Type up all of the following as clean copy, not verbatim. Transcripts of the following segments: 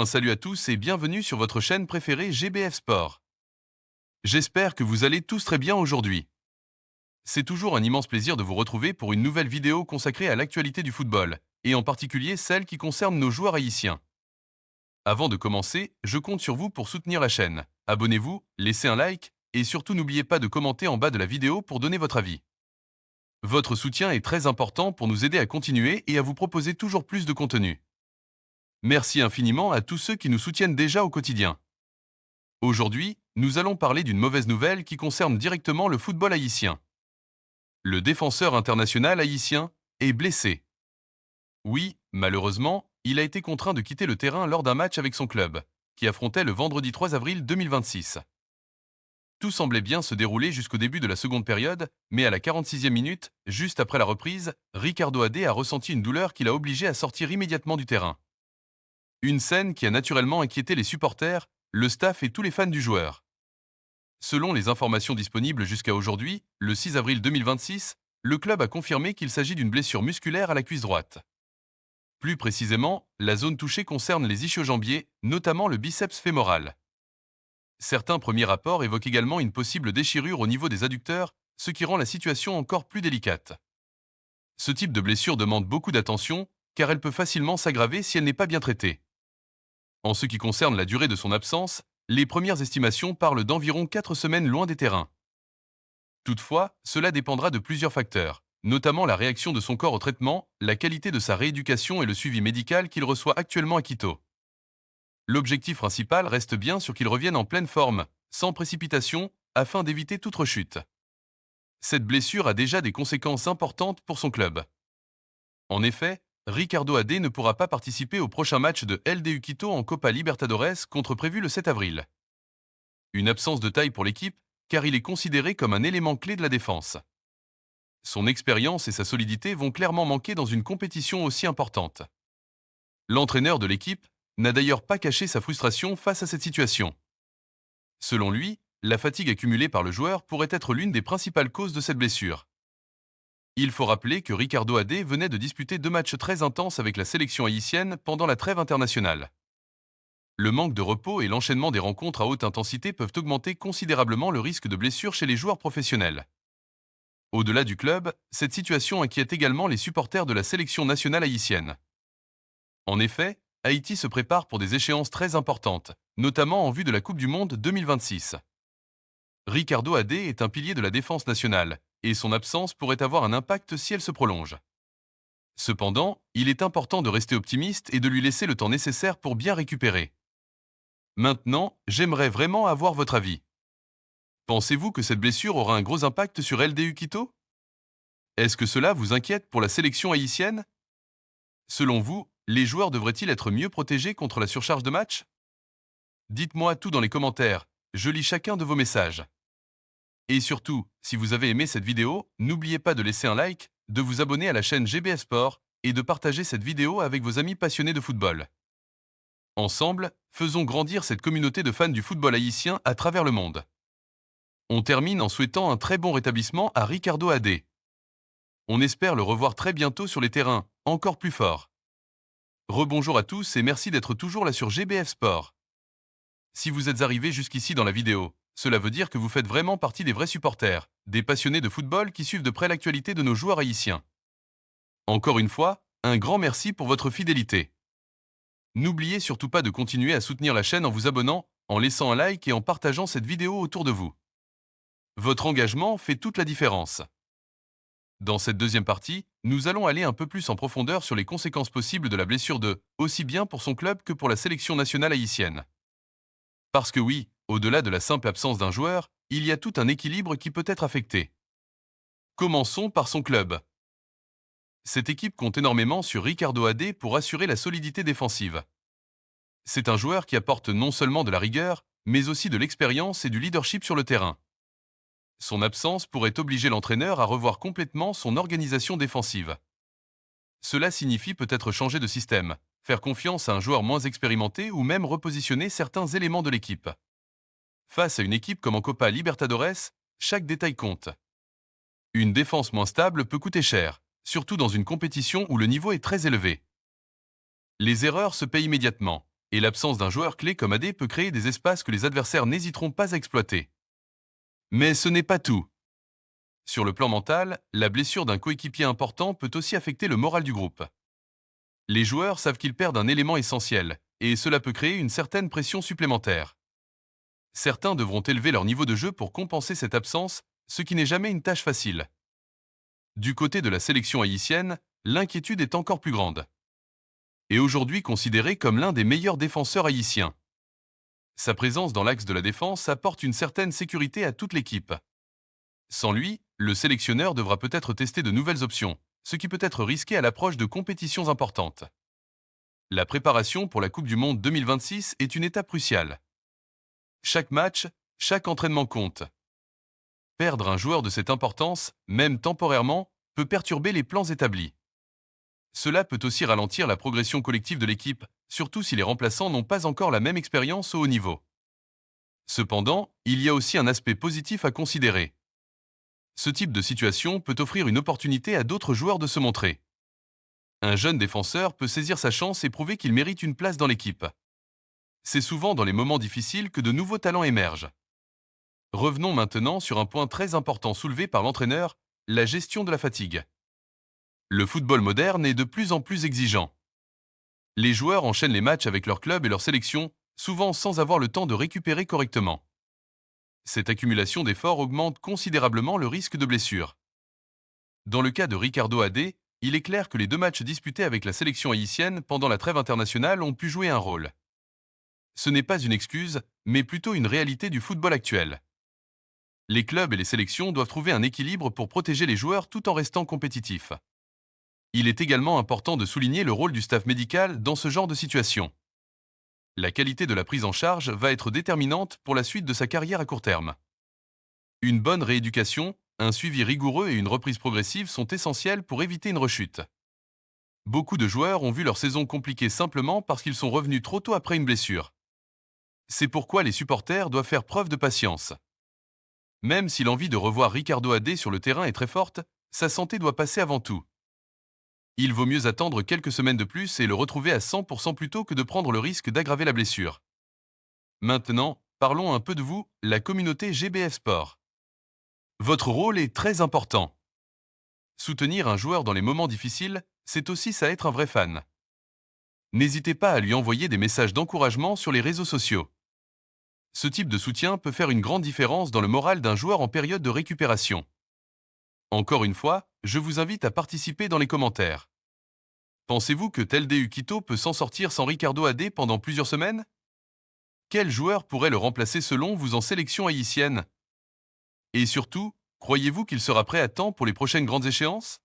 Salut à tous et bienvenue sur votre chaîne préférée GBF Sport. J'espère que vous allez tous très bien aujourd'hui. C'est toujours un immense plaisir de vous retrouver pour une nouvelle vidéo consacrée à l'actualité du football, et en particulier celle qui concerne nos joueurs haïtiens. Avant de commencer, je compte sur vous pour soutenir la chaîne. Abonnez-vous, laissez un like, et surtout n'oubliez pas de commenter en bas de la vidéo pour donner votre avis. Votre soutien est très important pour nous aider à continuer et à vous proposer toujours plus de contenu. Merci infiniment à tous ceux qui nous soutiennent déjà au quotidien. Aujourd'hui, nous allons parler d'une mauvaise nouvelle qui concerne directement le football haïtien. Le défenseur international haïtien est blessé. Oui, malheureusement, il a été contraint de quitter le terrain lors d'un match avec son club, qui affrontait le vendredi 3 avril 2026. Tout semblait bien se dérouler jusqu'au début de la seconde période, mais à la 46e minute, juste après la reprise, Ricardo Adé a ressenti une douleur qui l'a obligé à sortir immédiatement du terrain. Une scène qui a naturellement inquiété les supporters, le staff et tous les fans du joueur. Selon les informations disponibles jusqu'à aujourd'hui, le 6 avril 2026, le club a confirmé qu'il s'agit d'une blessure musculaire à la cuisse droite. Plus précisément, la zone touchée concerne les ischio-jambiers, notamment le biceps fémoral. Certains premiers rapports évoquent également une possible déchirure au niveau des adducteurs, ce qui rend la situation encore plus délicate. Ce type de blessure demande beaucoup d'attention, car elle peut facilement s'aggraver si elle n'est pas bien traitée. En ce qui concerne la durée de son absence, les premières estimations parlent d'environ 4 semaines loin des terrains. Toutefois, cela dépendra de plusieurs facteurs, notamment la réaction de son corps au traitement, la qualité de sa rééducation et le suivi médical qu'il reçoit actuellement à Quito. L'objectif principal reste bien sûr qu'il revienne en pleine forme, sans précipitation, afin d'éviter toute rechute. Cette blessure a déjà des conséquences importantes pour son club. En effet, Ricardo Adé ne pourra pas participer au prochain match de LDU Quito en Copa Libertadores contre prévu le 7 avril. Une absence de taille pour l'équipe, car il est considéré comme un élément clé de la défense. Son expérience et sa solidité vont clairement manquer dans une compétition aussi importante. L'entraîneur de l'équipe n'a d'ailleurs pas caché sa frustration face à cette situation. Selon lui, la fatigue accumulée par le joueur pourrait être l'une des principales causes de cette blessure. Il faut rappeler que Ricardo Adé venait de disputer 2 matchs très intenses avec la sélection haïtienne pendant la trêve internationale. Le manque de repos et l'enchaînement des rencontres à haute intensité peuvent augmenter considérablement le risque de blessure chez les joueurs professionnels. Au-delà du club, cette situation inquiète également les supporters de la sélection nationale haïtienne. En effet, Haïti se prépare pour des échéances très importantes, notamment en vue de la Coupe du Monde 2026. Ricardo Adé est un pilier de la défense nationale, et son absence pourrait avoir un impact si elle se prolonge. Cependant, il est important de rester optimiste et de lui laisser le temps nécessaire pour bien récupérer. Maintenant, j'aimerais vraiment avoir votre avis. Pensez-vous que cette blessure aura un gros impact sur LDU Quito? Est-ce que cela vous inquiète pour la sélection haïtienne? Selon vous, les joueurs devraient-ils être mieux protégés contre la surcharge de match? Dites-moi tout dans les commentaires, je lis chacun de vos messages. Et surtout, si vous avez aimé cette vidéo, n'oubliez pas de laisser un like, de vous abonner à la chaîne GBS Sport et de partager cette vidéo avec vos amis passionnés de football. Ensemble, faisons grandir cette communauté de fans du football haïtien à travers le monde. On termine en souhaitant un très bon rétablissement à Ricardo Adé. On espère le revoir très bientôt sur les terrains, encore plus fort. Rebonjour à tous et merci d'être toujours là sur GBF Sport. Si vous êtes arrivé jusqu'ici dans la vidéo, cela veut dire que vous faites vraiment partie des vrais supporters, des passionnés de football qui suivent de près l'actualité de nos joueurs haïtiens. Encore une fois, un grand merci pour votre fidélité. N'oubliez surtout pas de continuer à soutenir la chaîne en vous abonnant, en laissant un like et en partageant cette vidéo autour de vous. Votre engagement fait toute la différence. Dans cette deuxième partie, nous allons aller un peu plus en profondeur sur les conséquences possibles de la blessure de, aussi bien pour son club que pour la sélection nationale haïtienne. Parce que oui, au-delà de la simple absence d'un joueur, il y a tout un équilibre qui peut être affecté. Commençons par son club. Cette équipe compte énormément sur Ricardo Adé pour assurer la solidité défensive. C'est un joueur qui apporte non seulement de la rigueur, mais aussi de l'expérience et du leadership sur le terrain. Son absence pourrait obliger l'entraîneur à revoir complètement son organisation défensive. Cela signifie peut-être changer de système, faire confiance à un joueur moins expérimenté ou même repositionner certains éléments de l'équipe. Face à une équipe comme en Copa Libertadores, chaque détail compte. Une défense moins stable peut coûter cher, surtout dans une compétition où le niveau est très élevé. Les erreurs se paient immédiatement, Et l'absence d'un joueur clé comme AD peut créer des espaces que les adversaires n'hésiteront pas à exploiter. Mais ce n'est pas tout. Sur le plan mental, la blessure d'un coéquipier important peut aussi affecter le moral du groupe. Les joueurs savent qu'ils perdent un élément essentiel, et cela peut créer une certaine pression supplémentaire. Certains devront élever leur niveau de jeu pour compenser cette absence, ce qui n'est jamais une tâche facile. Du côté de la sélection haïtienne, l'inquiétude est encore plus grande. Et aujourd'hui considéré comme l'un des meilleurs défenseurs haïtiens. Sa présence dans l'axe de la défense apporte une certaine sécurité à toute l'équipe. Sans lui, le sélectionneur devra peut-être tester de nouvelles options, ce qui peut être risqué à l'approche de compétitions importantes. La préparation pour la Coupe du Monde 2026 est une étape cruciale. Chaque match, chaque entraînement compte. Perdre un joueur de cette importance, même temporairement, peut perturber les plans établis. Cela peut aussi ralentir la progression collective de l'équipe, surtout si les remplaçants n'ont pas encore la même expérience au haut niveau. Cependant, il y a aussi un aspect positif à considérer. Ce type de situation peut offrir une opportunité à d'autres joueurs de se montrer. Un jeune défenseur peut saisir sa chance et prouver qu'il mérite une place dans l'équipe. C'est souvent dans les moments difficiles que de nouveaux talents émergent. Revenons maintenant sur un point très important soulevé par l'entraîneur, la gestion de la fatigue. Le football moderne est de plus en plus exigeant. Les joueurs enchaînent les matchs avec leur club et leur sélection, souvent sans avoir le temps de récupérer correctement. Cette accumulation d'efforts augmente considérablement le risque de blessure. Dans le cas de Ricardo Adé, il est clair que les 2 matchs disputés avec la sélection haïtienne pendant la trêve internationale ont pu jouer un rôle. Ce n'est pas une excuse, mais plutôt une réalité du football actuel. Les clubs et les sélections doivent trouver un équilibre pour protéger les joueurs tout en restant compétitifs. Il est également important de souligner le rôle du staff médical dans ce genre de situation. La qualité de la prise en charge va être déterminante pour la suite de sa carrière à court terme. Une bonne rééducation, un suivi rigoureux et une reprise progressive sont essentiels pour éviter une rechute. Beaucoup de joueurs ont vu leur saison compliquée simplement parce qu'ils sont revenus trop tôt après une blessure. C'est pourquoi les supporters doivent faire preuve de patience. Même si l'envie de revoir Ricardo Adé sur le terrain est très forte, sa santé doit passer avant tout. Il vaut mieux attendre quelques semaines de plus et le retrouver à 100% plutôt que de prendre le risque d'aggraver la blessure. Maintenant, parlons un peu de vous, la communauté GBF Sport. Votre rôle est très important. Soutenir un joueur dans les moments difficiles, c'est aussi ça être un vrai fan. N'hésitez pas à lui envoyer des messages d'encouragement sur les réseaux sociaux. Ce type de soutien peut faire une grande différence dans le moral d'un joueur en période de récupération. Encore une fois, je vous invite à participer dans les commentaires. Pensez-vous que Telde Ukito peut s'en sortir sans Ricardo Adé pendant plusieurs semaines? Quel joueur pourrait le remplacer selon vous en sélection haïtienne? Et surtout, croyez-vous qu'il sera prêt à temps pour les prochaines grandes échéances?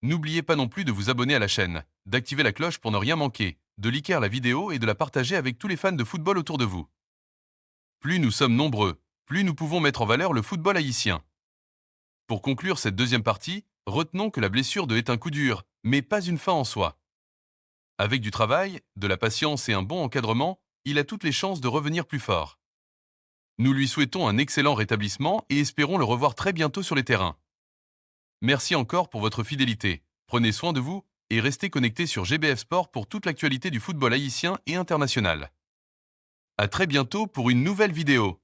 N'oubliez pas non plus de vous abonner à la chaîne, d'activer la cloche pour ne rien manquer, de liker la vidéo et de la partager avec tous les fans de football autour de vous. Plus nous sommes nombreux, plus nous pouvons mettre en valeur le football haïtien. Pour conclure cette deuxième partie, retenons que la blessure est un coup dur, mais pas une fin en soi. Avec du travail, de la patience et un bon encadrement, il a toutes les chances de revenir plus fort. Nous lui souhaitons un excellent rétablissement et espérons le revoir très bientôt sur les terrains. Merci encore pour votre fidélité, prenez soin de vous et restez connectés sur GBF Sport pour toute l'actualité du football haïtien et international. À très bientôt pour une nouvelle vidéo.